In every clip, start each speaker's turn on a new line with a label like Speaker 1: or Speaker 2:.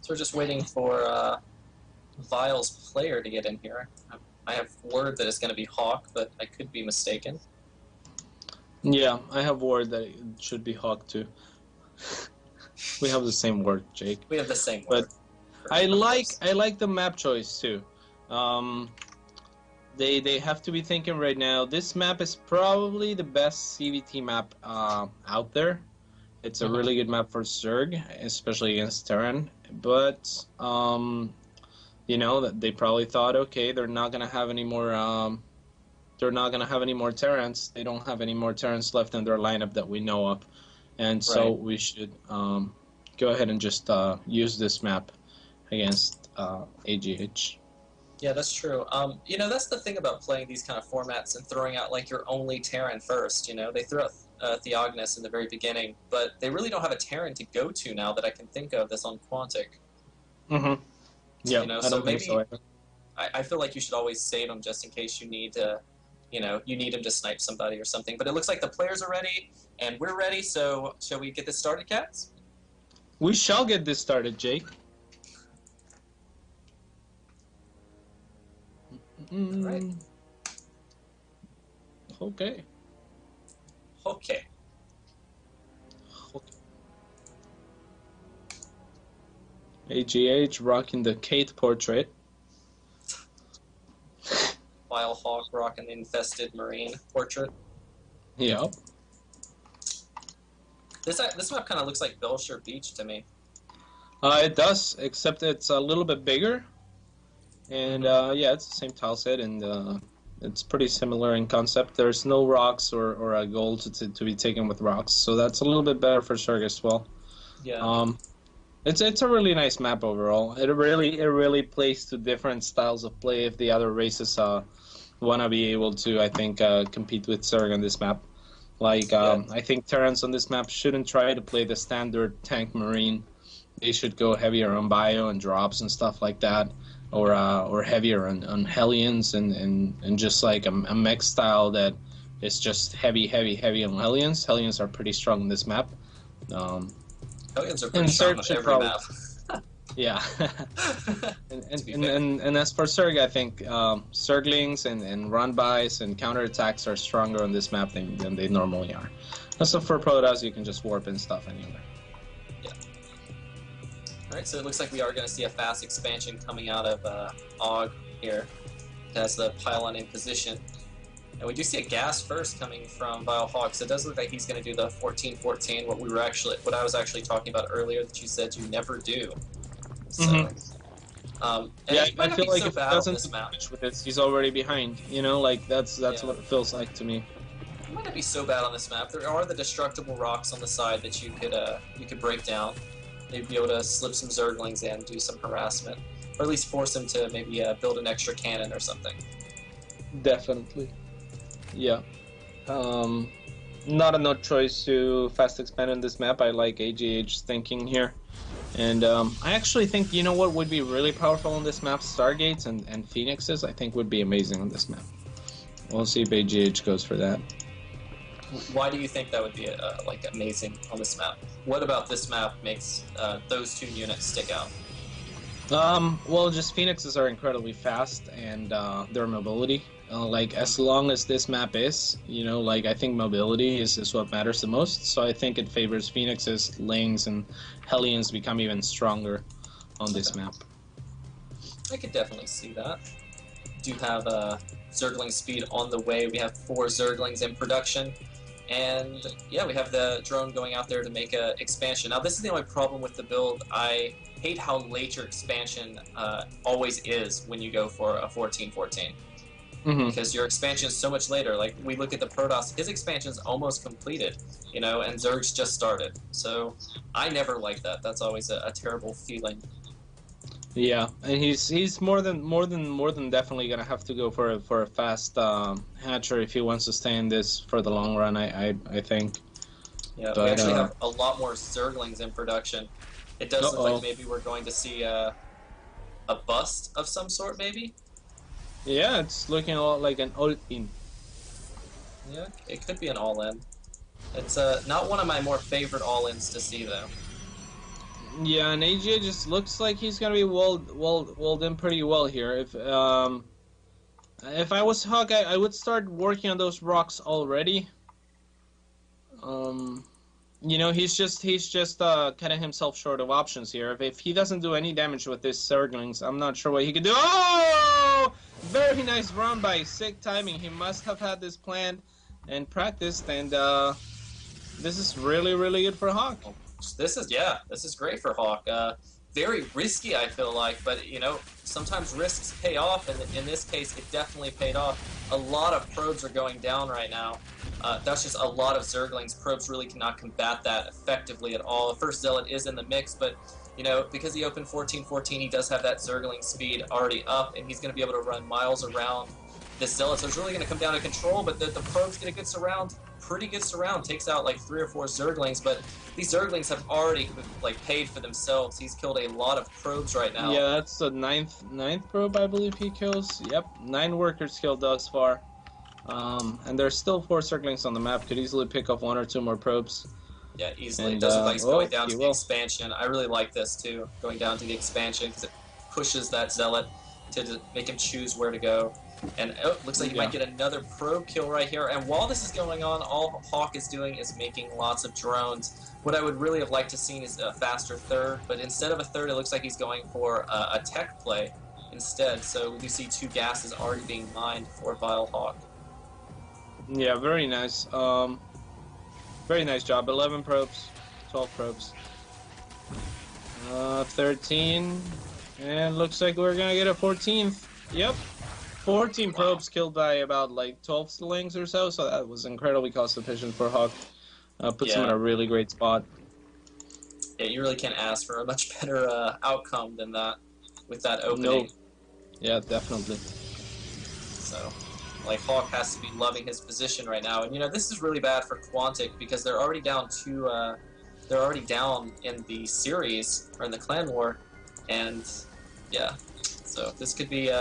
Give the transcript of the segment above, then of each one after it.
Speaker 1: So we're just waiting for Vile's player to get in here. I have word that it's going to be Hawk, but I could be mistaken.
Speaker 2: Yeah, I have word that it should be Hawk too. We have the same word, Jake.
Speaker 1: We have the same word.
Speaker 2: But I like the map choice too. They have to be thinking right now. This map is probably the best CVT map out there. It's a really good map for Zerg, especially against Terran. But you know that they probably thought, okay, they're not gonna have any more. They're not gonna have any more Terrans. They don't have any more Terrans left in their lineup that we know of, and so we should go ahead and just use this map against AGH.
Speaker 1: Yeah, that's true. You know, that's the thing about playing these kind of formats and throwing out like your only Terran first. You know, they threw out Theognis in the very beginning, but they really don't have a Terran to go to now that I can think of that's on Quantic.
Speaker 2: Yeah,
Speaker 1: you know,
Speaker 2: I don't think so.
Speaker 1: I feel like you should always save them just in case you need to, you know, you need them to snipe somebody or something. But it looks like the players are ready, and we're ready, so shall we get this started, CatZ?
Speaker 2: We shall get this started, Jake.
Speaker 1: Right.
Speaker 2: Okay.
Speaker 1: Okay.
Speaker 2: AGH rocking the Kate portrait.
Speaker 1: Vile Hawk rocking the infested marine portrait.
Speaker 2: Yep.
Speaker 1: This map kind of looks like Belshire Beach to me.
Speaker 2: It does, except it's a little bit bigger. And yeah, it's the same tile set, and it's pretty similar in concept. There's no rocks or a goal to be taken with rocks, so that's a little bit better for Zerg as well.
Speaker 1: Yeah.
Speaker 2: It's a really nice map overall. It really plays to different styles of play if the other races want to be able to, I think, compete with Zerg on this map. Like, I think Terrans on this map shouldn't try to play the standard tank marine. They should go heavier on bio and drops and stuff like that, or heavier on Hellions and just like a mech style that is just heavy on Hellions. Hellions are pretty strong in this map.
Speaker 1: Hellions are pretty strong on every map.
Speaker 2: Yeah. and as for Zerg, I think Zerglings and run-bys and counterattacks are stronger on this map than they normally are. Also for Protoss, you can just warp and stuff anyway.
Speaker 1: Yeah. Alright, so it looks like we are going to see a fast expansion coming out of AUG here. It has the pylon in position. And we do see a gas first coming from Vile Hawk, so it does look like he's going to do the 14-14, what I was actually talking about earlier that you said you never do. So,
Speaker 2: yeah, I feel like if he doesn't switch with this, he's already behind. You know, like that's what it feels like to me.
Speaker 1: It might not be so bad on this map. There are the destructible rocks on the side that you could break down. Maybe be able to slip some Zerglings in, do some harassment, or at least force him to maybe build an extra cannon or something.
Speaker 2: Definitely. Yeah. Not a no choice to fast expand on this map. I like AGH's thinking here. And I actually think, you know what would be really powerful on this map? Stargates and Phoenixes, I think, would be amazing on this map. We'll see if AGH goes for that.
Speaker 1: Why do you think that would be like amazing on this map? What about this map makes those two units stick out?
Speaker 2: Well, just Phoenixes are incredibly fast, and their mobility. Like, as long as this map is, you know, like, I think mobility is what matters the most. So I think it favors Phoenixes, Lings, and Hellions become even stronger on this map.
Speaker 1: I could definitely see that. Do have Zergling speed on the way. We have 4 Zerglings in production. And yeah, we have the drone going out there to make a expansion. Now, this is the only problem with the build. I hate how late your expansion always is when you go for a 14-14. Because your expansion is so much later. Like, we look at the Protoss, his expansion's almost completed, you know, and Zerg's just started. So I never like that. That's always a terrible feeling.
Speaker 2: Yeah, and he's more than definitely gonna have to go for a fast hatcher if he wants to stay in this for the long run. I think.
Speaker 1: Yeah, but we actually have a lot more Zerglings in production. It does look like maybe we're going to see a bust of some sort, maybe.
Speaker 2: Yeah, it's looking a lot like an all-in.
Speaker 1: Yeah, it could be an all-in. It's not one of my more favorite all-ins to see, though.
Speaker 2: Yeah, and AGA just looks like he's gonna be walled in pretty well here. If I was Hawk, I would start working on those rocks already. Um, you know, he's just cutting himself short of options here. If he doesn't do any damage with his Zerglings, I'm not sure what he can do. Oh! Very nice run by Sick timing. He must have had this planned and practiced, and this is really, really good for Hawk.
Speaker 1: This is great for Hawk. Very risky, I feel like, but you know, sometimes risks pay off, and in this case, it definitely paid off. A lot of probes are going down right now. That's just a lot of Zerglings. Probes really cannot combat that effectively at all. The first Zealot is in the mix, but you know, because he opened 14-14, he does have that Zergling speed already up, and he's going to be able to run miles around this Zealot. So it's really going to come down to control, but the probes get a good surround. Pretty good surround, takes out like 3 or 4 Zerglings, but these Zerglings have already like paid for themselves. He's killed a lot of probes right now.
Speaker 2: Yeah, that's the ninth probe, I believe he kills. Yep, 9 workers killed thus far. And there's still 4 Zerglings on the map. Could easily pick up 1 or 2 more probes.
Speaker 1: Yeah, easily.
Speaker 2: And,
Speaker 1: It does look like he's going down to the
Speaker 2: will.
Speaker 1: expansion. I really like this too, going down to the expansion, because it pushes that Zealot to make him choose where to go. And oh, looks like he might get another probe kill right here. And while this is going on, all Hawk is doing is making lots of drones. What I would really have liked to seen is a faster third, but instead of a third, it looks like he's going for a tech play instead. So we do see 2 gases already being mined for Vile Hawk.
Speaker 2: Yeah, very nice. Very nice job. 11 probes, 12 probes. 13, and looks like we're gonna get a 14th. Yep. 14 probes killed by about like 12 slings or so, so that was incredibly cost efficient for Hawk. Puts him in a really great spot.
Speaker 1: Yeah, you really can't ask for a much better outcome than that with that opening.
Speaker 2: No. Yeah, definitely.
Speaker 1: So, like, Hawk has to be loving his position right now, and you know this is really bad for Quantic because they're already down they're already down in the series or in the clan war, and yeah. So this could be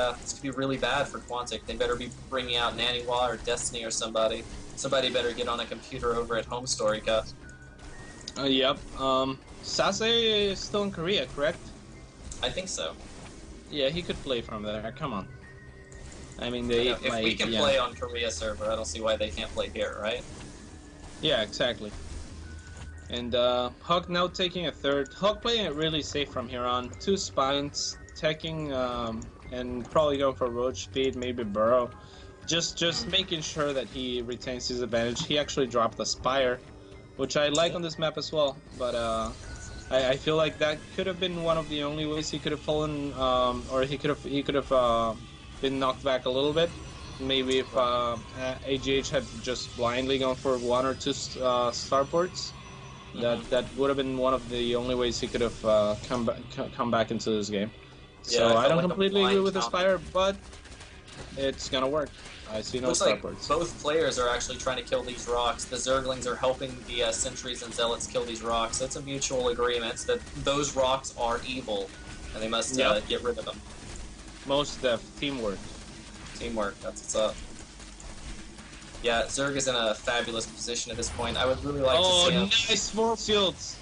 Speaker 1: really bad for Quantic. They better be bringing out Naniwa or Destiny or somebody. Somebody better get on a computer over at Home Storyca.
Speaker 2: Yep. Sase is still in Korea, correct?
Speaker 1: I think so.
Speaker 2: Yeah, he could play from there. Come on. I mean, they
Speaker 1: if we can play on Korea server, I don't see why they can't play here, right?
Speaker 2: Yeah, exactly. And Hawk now taking a third. Hawk playing it really safe from here on. 2 spines. Teching and probably going for road speed, maybe burrow. Just making sure that he retains his advantage. He actually dropped the Spire, which I like on this map as well. But I feel like that could have been one of the only ways he could have fallen, or he could have been knocked back a little bit. Maybe if AGH had just blindly gone for 1 or 2 starports. That would have been one of the only ways he could have come back into this game. So
Speaker 1: Yeah,
Speaker 2: I don't
Speaker 1: like
Speaker 2: completely agree with this fire, but it's gonna work. I see no starports.
Speaker 1: Like both players are actually trying to kill these rocks. The Zerglings are helping the Sentries and Zealots kill these rocks. So it's a mutual agreement that those rocks are evil, and they must get rid of them.
Speaker 2: Most def teamwork.
Speaker 1: Teamwork, that's what's up. Yeah, Zerg is in a fabulous position at this point. I would really like to see him.
Speaker 2: Oh, nice force fields!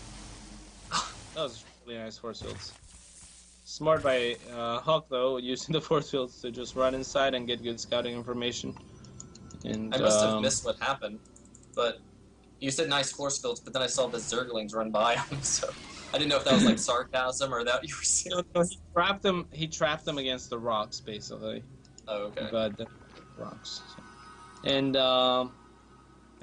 Speaker 2: That was really nice force fields. Smart by Hawk, though, using the force fields to just run inside and get good scouting information. And
Speaker 1: I must have missed what happened, but you said nice force fields, but then I saw the Zerglings run by him, so I didn't know if that was like sarcasm or that you were serious.
Speaker 2: No, he trapped them against the rocks, basically.
Speaker 1: Oh, okay.
Speaker 2: But rocks. And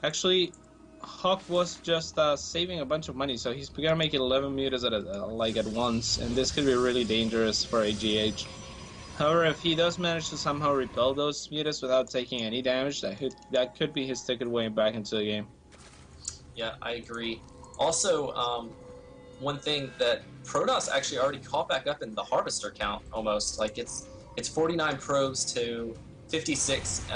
Speaker 2: actually, Hawk was just saving a bunch of money, so he's gonna make 11 mutas at once, and this could be really dangerous for AGH. However, if he does manage to somehow repel those mutas without taking any damage, that could be his ticket way back into the game.
Speaker 1: Yeah, I agree. Also, one thing that Protoss actually already caught back up in the Harvester count, almost. Like, it's 49 probes to 56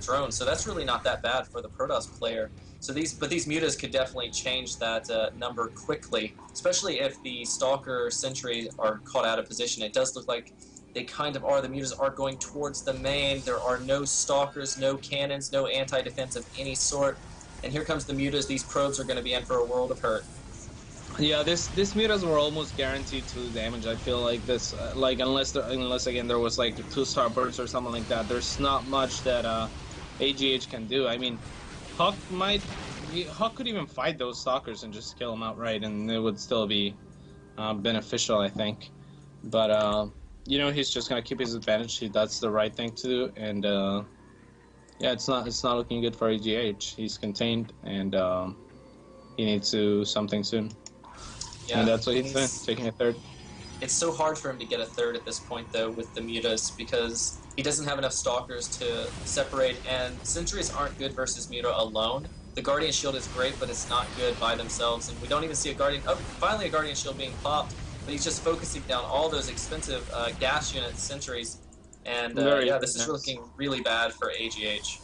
Speaker 1: drones, so that's really not that bad for the Protoss player. So these mutas could definitely change that number quickly, especially if the Stalker Sentry are caught out of position. It does look like they kind of are. The mutas are going towards the main. There are no Stalkers, no cannons, no anti-defense of any sort. And here comes the mutas. These probes are going to be in for a world of hurt.
Speaker 2: Yeah, this mutas were almost guaranteed to damage. I feel like this, like unless again there was like 2-star burst or something like that. There's not much that AGH can do. I mean, Hawk could even fight those stalkers and just kill them outright, and it would still be beneficial, I think. But you know, he's just gonna keep his advantage. That's the right thing to do, and yeah, it's not looking good for AGH. He's contained, and he needs to do something soon.
Speaker 1: Yeah,
Speaker 2: And that's what he's doing, taking a third.
Speaker 1: It's so hard for him to get a third at this point, though, with the mutas, because he doesn't have enough stalkers to separate, and sentries aren't good versus muta alone. The Guardian Shield is great, but it's not good by themselves, and we don't even see a Guardian... Oh, finally a Guardian Shield being popped, but he's just focusing down all those expensive gas unit sentries, and yeah, this is looking really bad for AGH.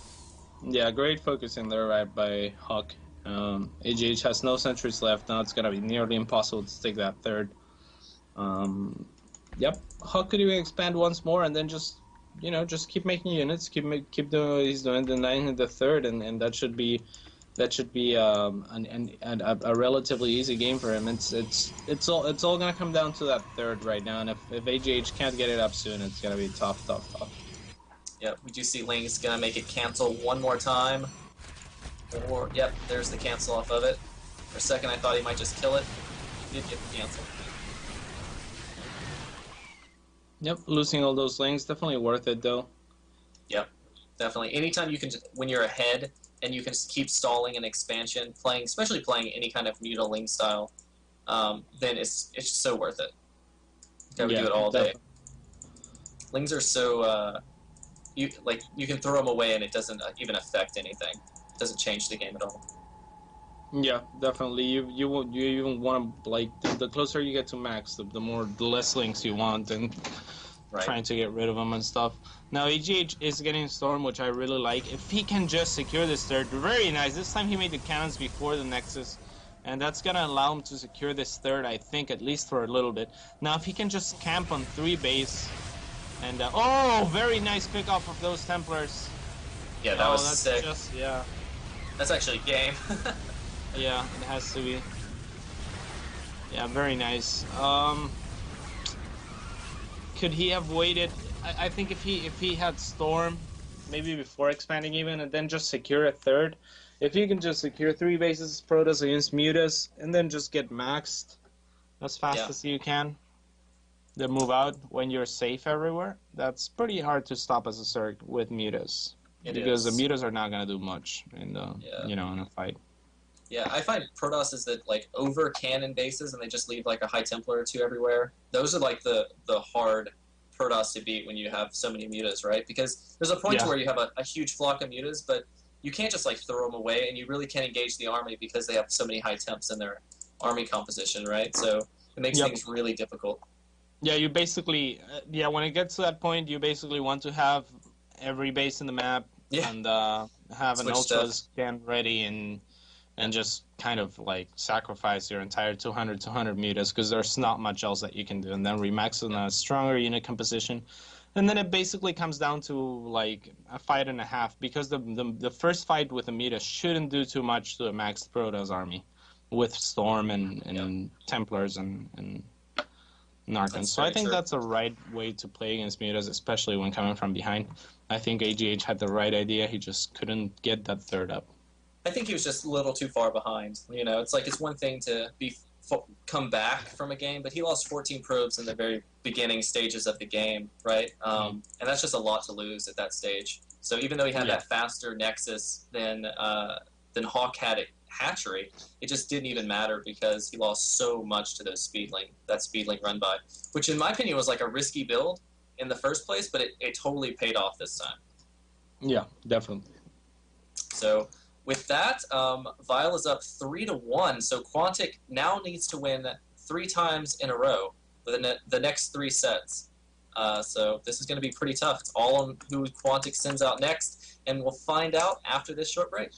Speaker 2: Yeah, great focusing there right by Hawk. AGH has no sentries left. Now it's going to be nearly impossible to take that third. Yep, Hawk could even expand once more and then just, you know, just keep making units, keep doing what he's doing, denying the third, and that should be a relatively easy game for him. It's all gonna come down to that third right now, and if AGH can't get it up soon, it's gonna be tough.
Speaker 1: Yeah, we do see Ling's gonna make it cancel one more time. Or, yep, there's the cancel off of it. For a second I thought he might just kill it. He did get the cancel.
Speaker 2: Yep, losing all those Lings, definitely worth it though.
Speaker 1: Yep, definitely. Anytime you can, when you're ahead and you can keep stalling an expansion, especially playing any kind of Muta-Ling style, then it's just so worth it. You can do it all day. Lings are so, you can throw them away and it doesn't even affect anything. It doesn't change the game at all.
Speaker 2: Yeah, definitely. You even want to, like, the closer you get to max, the less Lings you want, and trying to get rid of them and stuff. Now AGH is getting Storm, which I really like. If he can just secure this third, very nice. This time he made the cannons before the Nexus, and that's gonna allow him to secure this third, I think, at least for a little bit. Now if he can just camp on 3 base, and oh, very nice pick off of those Templars.
Speaker 1: Yeah, that was sick.
Speaker 2: Yeah.
Speaker 1: That's actually game.
Speaker 2: Yeah, it has to be. Yeah, very nice. Could he have waited? I think if he had Storm, maybe before expanding even, and then just secure a third. If he can just secure 3 bases, Protoss against Mutas, and then just get maxed as fast as you can, then move out when you're safe everywhere. That's pretty hard to stop as a Zerg with Mutas. Because the Mutas are not gonna do much in the in a fight.
Speaker 1: Yeah, I find Protosses that like over cannon bases and they just leave like a high Templar or 2 everywhere. Those are like the hard Protoss to beat when you have so many mutas, right? Because there's a point where you have a huge flock of mutas, but you can't just like throw them away, and you really can't engage the army because they have so many high temps in their army composition, right? So it makes things really difficult.
Speaker 2: Yeah, you basically when it gets to that point, you basically want to have every base in the map and have an ultra scan ready and just kind of like sacrifice your entire 200 mutas because there's not much else that you can do, and then remax on a stronger unit composition, and then it basically comes down to like a fight and a half, because the first fight with the muta shouldn't do too much to a maxed Protoss army with Storm and Templars and Narcans. So I think that's a right way to play against mutas, especially when coming from behind. I think AGH had the right idea, he just couldn't get that third up.
Speaker 1: I think he was just a little too far behind. You know, it's like it's one thing to come back from a game, but he lost 14 probes in the very beginning stages of the game, right? And that's just a lot to lose at that stage. So even though he had that faster Nexus than Hawk had at Hatchery, it just didn't even matter because he lost so much to those that Speedling run by, which in my opinion was like a risky build in the first place, but it totally paid off this time.
Speaker 2: Yeah, definitely.
Speaker 1: So with that, Vile is up 3-1, so Quantic now needs to win 3 times in a row within the next 3 sets. So this is going to be pretty tough. It's all on who Quantic sends out next, and we'll find out after this short break.